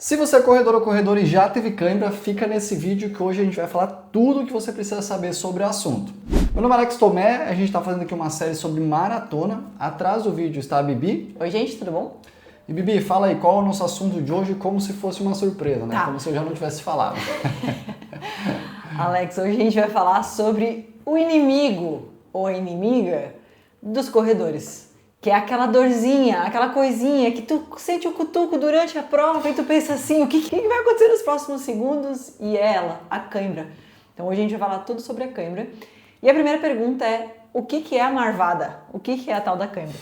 Se você é corredor ou corredora e já teve cãibra, fica nesse vídeo que hoje a gente vai falar tudo o que você precisa saber sobre o assunto. Meu nome é Alex Tomé, a gente está fazendo aqui uma série sobre maratona. Atrás do vídeo está a Bibi. Oi gente, tudo bom? E Bibi, fala aí qual é o nosso assunto de hoje, como se fosse uma surpresa, né? Tá. Como se eu já não tivesse falado. Alex, hoje a gente vai falar sobre o inimigo ou a inimiga dos corredores. Que é aquela dorzinha, aquela coisinha que tu sente o cutuco durante a prova e tu pensa assim, o que vai acontecer nos próximos segundos? E é ela, a cãibra. Então hoje a gente vai falar tudo sobre a cãibra. E a primeira pergunta é, o que é a marvada? O que é a tal da cãibra?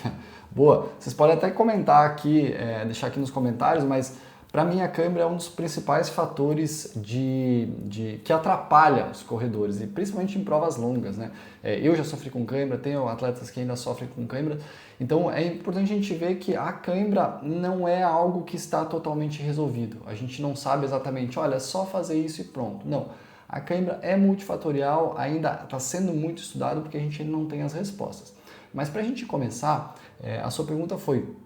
Boa, vocês podem até comentar aqui, deixar aqui nos comentários, mas para mim a cãibra é um dos principais fatores que atrapalha os corredores, e principalmente em provas longas, né? Eu já sofri com cãibra, tenho atletas que ainda sofrem com cãibra, então é importante a gente ver que a cãibra não é algo que está totalmente resolvido. A gente não sabe exatamente, olha, é só fazer isso e pronto. Não, a cãibra é multifatorial, ainda está sendo muito estudado porque a gente ainda não tem as respostas. Mas para a gente começar, a sua pergunta foi,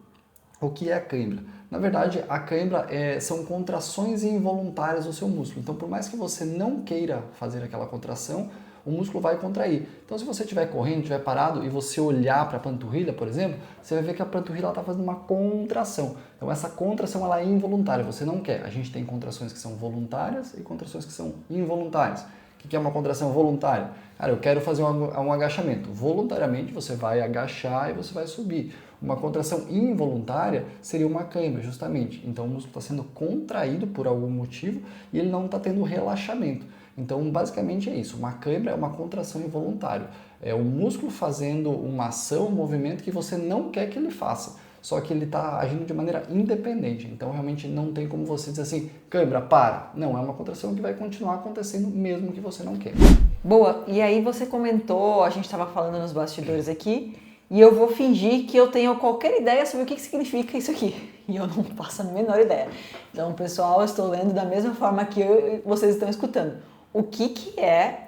o que é a cãibra? Na verdade, a cãibra são contrações involuntárias do seu músculo. Então, por mais que você não queira fazer aquela contração, o músculo vai contrair. Então, se você estiver correndo, estiver parado e você olhar para a panturrilha, por exemplo, você vai ver que a panturrilha está fazendo uma contração. Então, essa contração ela é involuntária, você não quer. A gente tem contrações que são voluntárias e contrações que são involuntárias. O que é uma contração voluntária? Cara, eu quero fazer um agachamento. Voluntariamente você vai agachar e você vai subir. Uma contração involuntária seria uma cãibra, justamente. Então o músculo está sendo contraído por algum motivo e ele não está tendo relaxamento. Então basicamente é isso. Uma cãibra é uma contração involuntária. É o músculo fazendo uma ação, um movimento que você não quer que ele faça. Só que ele está agindo de maneira independente, então realmente não tem como você dizer assim, cãibra, para. Não, é uma contração que vai continuar acontecendo mesmo que você não queira. Boa, e aí você comentou, a gente estava falando nos bastidores aqui, e eu vou fingir que eu tenho qualquer ideia sobre o que significa isso aqui. E eu não faço a menor ideia. Então, pessoal, eu estou lendo da mesma forma que vocês estão escutando. O que é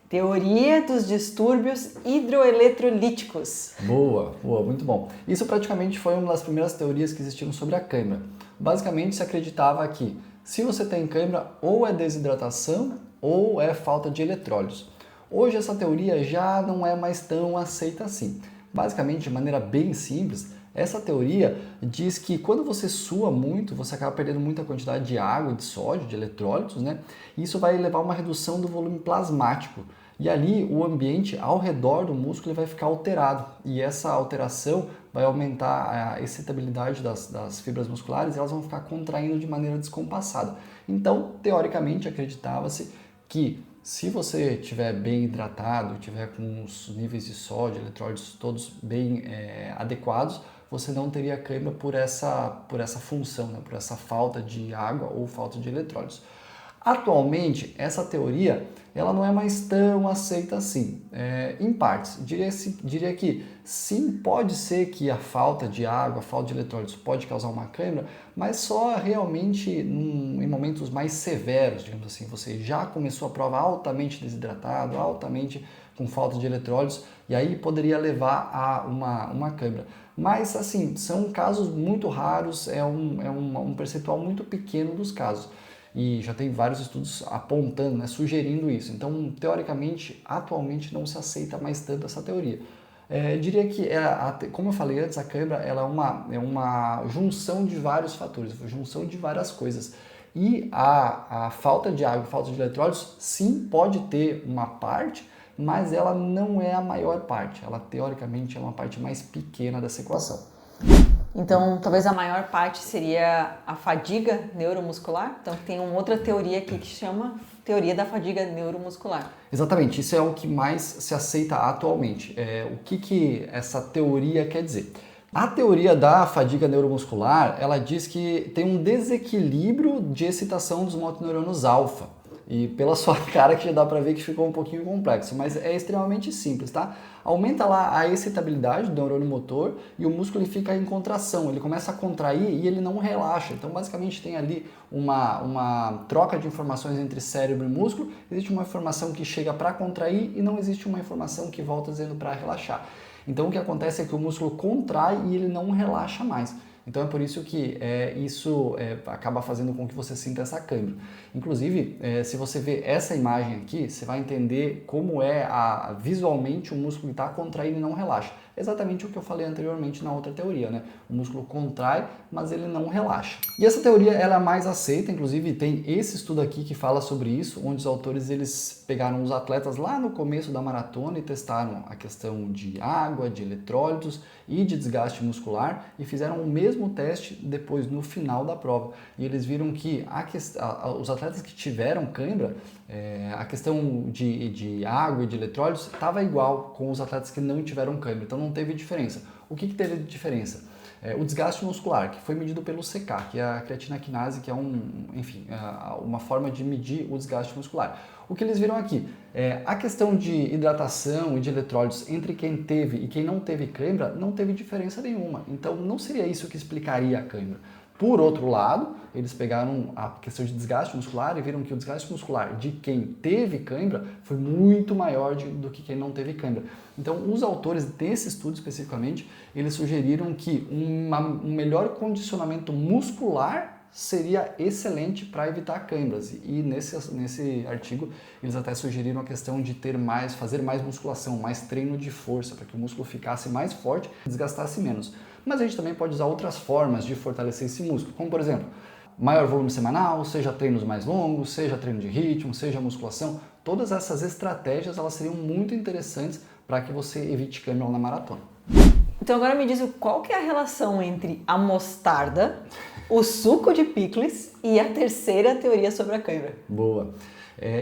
teoria dos distúrbios hidroeletrolíticos? Boa, muito bom. Isso praticamente foi uma das primeiras teorias que existiram sobre a cãibra. Basicamente se acreditava que se você tem cãibra, ou é desidratação ou é falta de eletrólitos. Hoje essa teoria já não é mais tão aceita assim. Basicamente, de maneira bem simples, essa teoria diz que quando você sua muito, você acaba perdendo muita quantidade de água, de sódio, de eletrólitos, né? E isso vai levar a uma redução do volume plasmático. E ali o ambiente ao redor do músculo vai ficar alterado. E essa alteração vai aumentar a excitabilidade das fibras musculares e elas vão ficar contraindo de maneira descompassada. Então, teoricamente, acreditava-se que se você estiver bem hidratado, estiver com os níveis de sódio, eletrólitos todos bem adequados, você não teria cãibra por essa função, né? Por essa falta de água ou falta de eletrólitos. Atualmente, essa teoria ela não é mais tão aceita assim, em partes. Diria que sim, pode ser que a falta de água, a falta de eletrólitos pode causar uma cãibra, mas só realmente em momentos mais severos, digamos assim. Você já começou a prova altamente desidratado, altamente com falta de eletrólitos, e aí poderia levar a uma cãibra. Mas, assim, são casos muito raros, é um percentual muito pequeno dos casos. E já tem vários estudos apontando, né, sugerindo isso. Então, teoricamente, atualmente não se aceita mais tanto essa teoria. Diria que, como eu falei antes, a cãibra ela é uma junção de vários fatores, junção de várias coisas. E a falta de água, a falta de eletrólitos, sim, pode ter uma parte, mas ela não é a maior parte. Ela, teoricamente, é uma parte mais pequena dessa equação. Então, talvez a maior parte seria a fadiga neuromuscular. Então, tem uma outra teoria aqui que chama teoria da fadiga neuromuscular. Exatamente, isso é o que mais se aceita atualmente. O que essa teoria quer dizer? A teoria da fadiga neuromuscular, ela diz que tem um desequilíbrio de excitação dos motoneuronos alfa. E pela sua cara que já dá para ver que ficou um pouquinho complexo, mas é extremamente simples, tá? Aumenta lá a excitabilidade do neurônio motor e o músculo ele fica em contração, ele começa a contrair e ele não relaxa. Então basicamente tem ali uma troca de informações entre cérebro e músculo, existe uma informação que chega para contrair e não existe uma informação que volta dizendo para relaxar. Então o que acontece é que o músculo contrai e ele não relaxa mais. Então é por isso que isso acaba fazendo com que você sinta essa cãibra. Inclusive, se você ver essa imagem aqui, você vai entender como visualmente o músculo está contraído e não relaxa. Exatamente o que eu falei anteriormente na outra teoria, né? O músculo contrai, mas ele não relaxa. E essa teoria ela é mais aceita, inclusive tem esse estudo aqui que fala sobre isso, onde os autores eles pegaram os atletas lá no começo da maratona e testaram a questão de água, de eletrólitos e de desgaste muscular e fizeram o mesmo teste depois no final da prova. E eles viram que os atletas que tiveram cãibra, a questão de água e de eletrólitos estava igual com os atletas que não tiveram cãibra, então não teve diferença. O que teve de diferença? O desgaste muscular, que foi medido pelo CK, que é a creatina quinase, que é uma forma de medir o desgaste muscular. O que eles viram aqui? A questão de hidratação e de eletrólitos entre quem teve e quem não teve cãibra não teve diferença nenhuma. Então não seria isso que explicaria a cãibra. Por outro lado, eles pegaram a questão de desgaste muscular e viram que o desgaste muscular de quem teve cãibra foi muito maior do que quem não teve cãibra. Então, os autores desse estudo especificamente, eles sugeriram que um melhor condicionamento muscular seria excelente para evitar câimbras. E nesse artigo, eles até sugeriram a questão de fazer mais musculação, mais treino de força, para que o músculo ficasse mais forte e desgastasse menos. Mas a gente também pode usar outras formas de fortalecer esse músculo, como por exemplo, maior volume semanal, seja treinos mais longos, seja treino de ritmo, seja musculação. Todas essas estratégias elas seriam muito interessantes para que você evite cãibra na maratona. Então agora me diz qual que é a relação entre a mostarda, o suco de picles e a terceira teoria sobre a cãibra. Boa.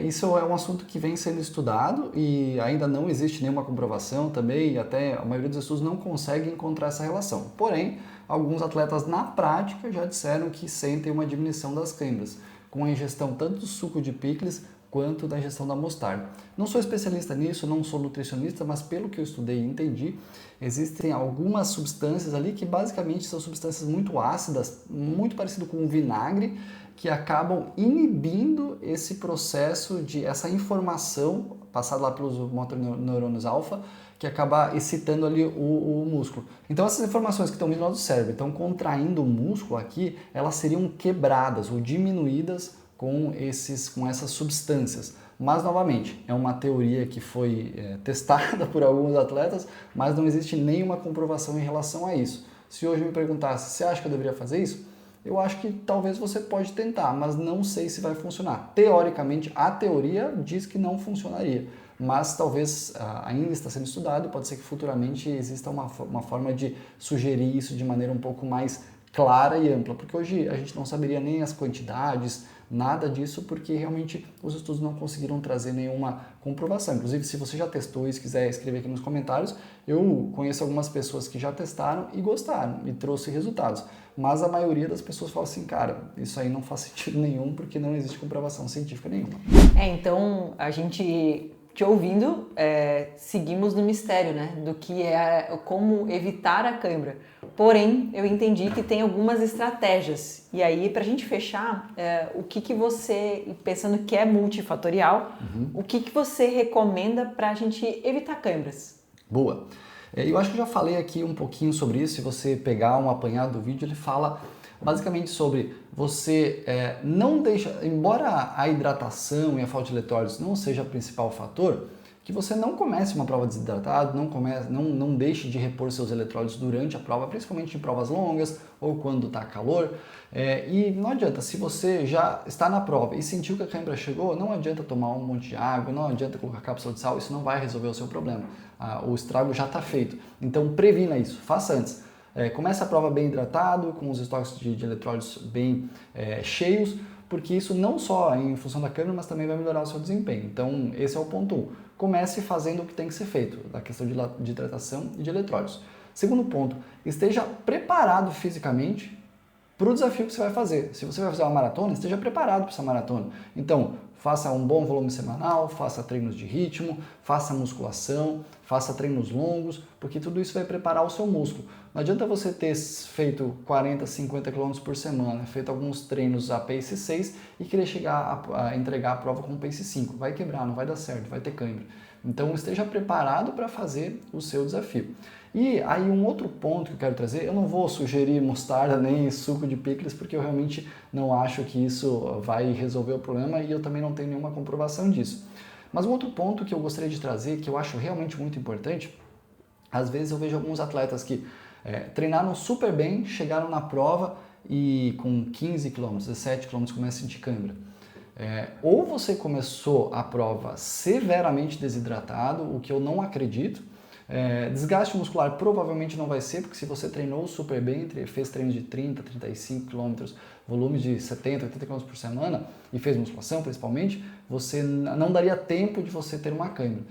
Isso é um assunto que vem sendo estudado e ainda não existe nenhuma comprovação também, e até a maioria dos estudos não consegue encontrar essa relação. Porém, alguns atletas na prática já disseram que sentem uma diminuição das câimbras, com a ingestão tanto do suco de picles quanto da ingestão da mostarda. Não sou especialista nisso, não sou nutricionista, mas pelo que eu estudei e entendi, existem algumas substâncias ali que basicamente são substâncias muito ácidas, muito parecido com o vinagre, que acabam inibindo esse processo essa informação passada lá pelos motoneurônios alfa, que acaba excitando ali o músculo. Então essas informações que estão vindo lá do cérebro, estão contraindo o músculo aqui, elas seriam quebradas ou diminuídas com essas substâncias. Mas, novamente, é uma teoria que foi testada por alguns atletas, mas não existe nenhuma comprovação em relação a isso. Se hoje me perguntasse, você acha que eu deveria fazer isso? Eu acho que talvez você pode tentar, mas não sei se vai funcionar. Teoricamente, a teoria diz que não funcionaria, mas talvez ainda está sendo estudado e pode ser que futuramente exista uma forma de sugerir isso de maneira um pouco mais clara e ampla, porque hoje a gente não saberia nem as quantidades, nada disso, porque realmente os estudos não conseguiram trazer nenhuma comprovação. Inclusive, se você já testou e quiser escrever aqui nos comentários, eu conheço algumas pessoas que já testaram e gostaram e trouxe resultados. Mas a maioria das pessoas fala assim, cara, isso aí não faz sentido nenhum porque não existe comprovação científica nenhuma. Então a gente, te ouvindo, seguimos no mistério, né, do que como evitar a cãibra. Porém, eu entendi que tem algumas estratégias. E aí, pra gente fechar, o que você, pensando que é multifatorial, o que você recomenda pra gente evitar câimbras? Boa. Eu acho que eu já falei aqui um pouquinho sobre isso. Se você pegar um apanhado do vídeo, ele fala basicamente sobre você não deixa, embora a hidratação e a falta de eletrólitos não seja o principal fator, que você não comece uma prova desidratado, não deixe de repor seus eletrólitos durante a prova, principalmente em provas longas ou quando está calor. E não adianta, se você já está na prova e sentiu que a cãibra chegou, não adianta tomar um monte de água, não adianta colocar cápsula de sal, isso não vai resolver o seu problema. O estrago já está feito. Então previna isso, faça antes. Comece a prova bem hidratado, com os estoques de eletrólitos bem cheios, porque isso não só em função da câimbra, mas também vai melhorar o seu desempenho. Então esse é o ponto 1. Comece fazendo o que tem que ser feito, da questão de hidratação e de eletrólitos. Segundo ponto, esteja preparado fisicamente para o desafio que você vai fazer. Se você vai fazer uma maratona, esteja preparado para essa maratona. Então, faça um bom volume semanal, faça treinos de ritmo, faça musculação, faça treinos longos, porque tudo isso vai preparar o seu músculo. Não adianta você ter feito 40, 50 km por semana, feito alguns treinos a pace 6 e querer chegar a entregar a prova com pace 5. Vai quebrar, não vai dar certo, vai ter cãibra. Então esteja preparado para fazer o seu desafio. E aí um outro ponto que eu quero trazer, eu não vou sugerir mostarda nem suco de picles, porque eu realmente não acho que isso vai resolver o problema e eu também não tenho nenhuma comprovação disso. Mas um outro ponto que eu gostaria de trazer, que eu acho realmente muito importante, às vezes eu vejo alguns atletas que treinaram super bem, chegaram na prova e com 15 km, 17 km começam a sentir cãibra. Ou você começou a prova severamente desidratado, o que eu não acredito. Desgaste muscular provavelmente não vai ser, porque se você treinou super bem, fez treinos de 30, 35 km, volumes de 70, 80 km por semana e fez musculação principalmente, você não daria tempo de você ter uma cãibra.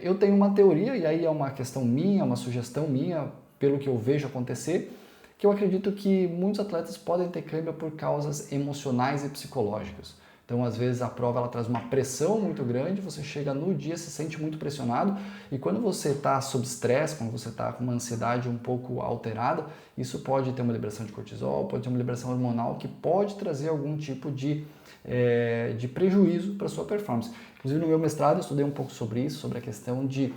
Eu tenho uma teoria, e aí é uma questão minha, uma sugestão minha, pelo que eu vejo acontecer, que eu acredito que muitos atletas podem ter cãibra por causas emocionais e psicológicas. Então, às vezes, a prova ela traz uma pressão muito grande, você chega no dia, se sente muito pressionado, e quando você está sob estresse, quando você está com uma ansiedade um pouco alterada, isso pode ter uma liberação de cortisol, pode ter uma liberação hormonal que pode trazer algum tipo de prejuízo para a sua performance. Inclusive, no meu mestrado, eu estudei um pouco sobre isso, sobre a questão de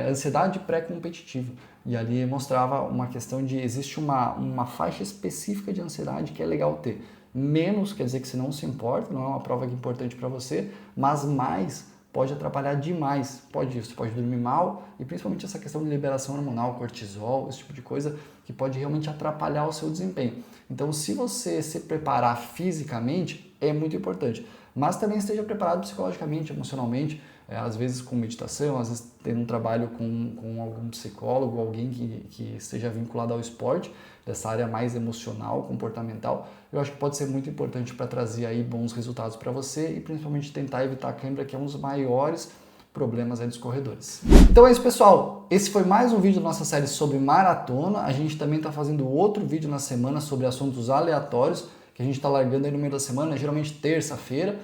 ansiedade pré-competitiva. E ali mostrava uma questão de existe uma faixa específica de ansiedade que é legal ter. Menos quer dizer que você não se importa, não é uma prova importante para você, mas mais pode atrapalhar demais. Você pode dormir mal e principalmente essa questão de liberação hormonal, cortisol, esse tipo de coisa que pode realmente atrapalhar o seu desempenho. Então, se você se preparar fisicamente, é muito importante. Mas também esteja preparado psicologicamente, emocionalmente, às vezes com meditação, às vezes tendo um trabalho com algum psicólogo, alguém que esteja vinculado ao esporte, dessa área mais emocional, comportamental, eu acho que pode ser muito importante para trazer aí bons resultados para você e principalmente tentar evitar a cãibra, que é um dos maiores problemas aí dos corredores. Então é isso, pessoal. Esse foi mais um vídeo da nossa série sobre maratona. A gente também está fazendo outro vídeo na semana sobre assuntos aleatórios, que a gente está largando aí no meio da semana, geralmente terça-feira.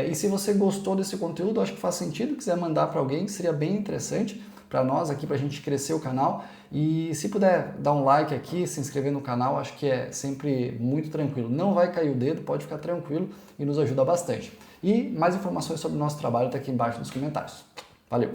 E se você gostou desse conteúdo, acho que faz sentido, quiser mandar para alguém, seria bem interessante para nós aqui, para a gente crescer o canal. E se puder dar um like aqui, se inscrever no canal, acho que é sempre muito tranquilo. Não vai cair o dedo, pode ficar tranquilo e nos ajuda bastante. E mais informações sobre o nosso trabalho está aqui embaixo nos comentários. Valeu!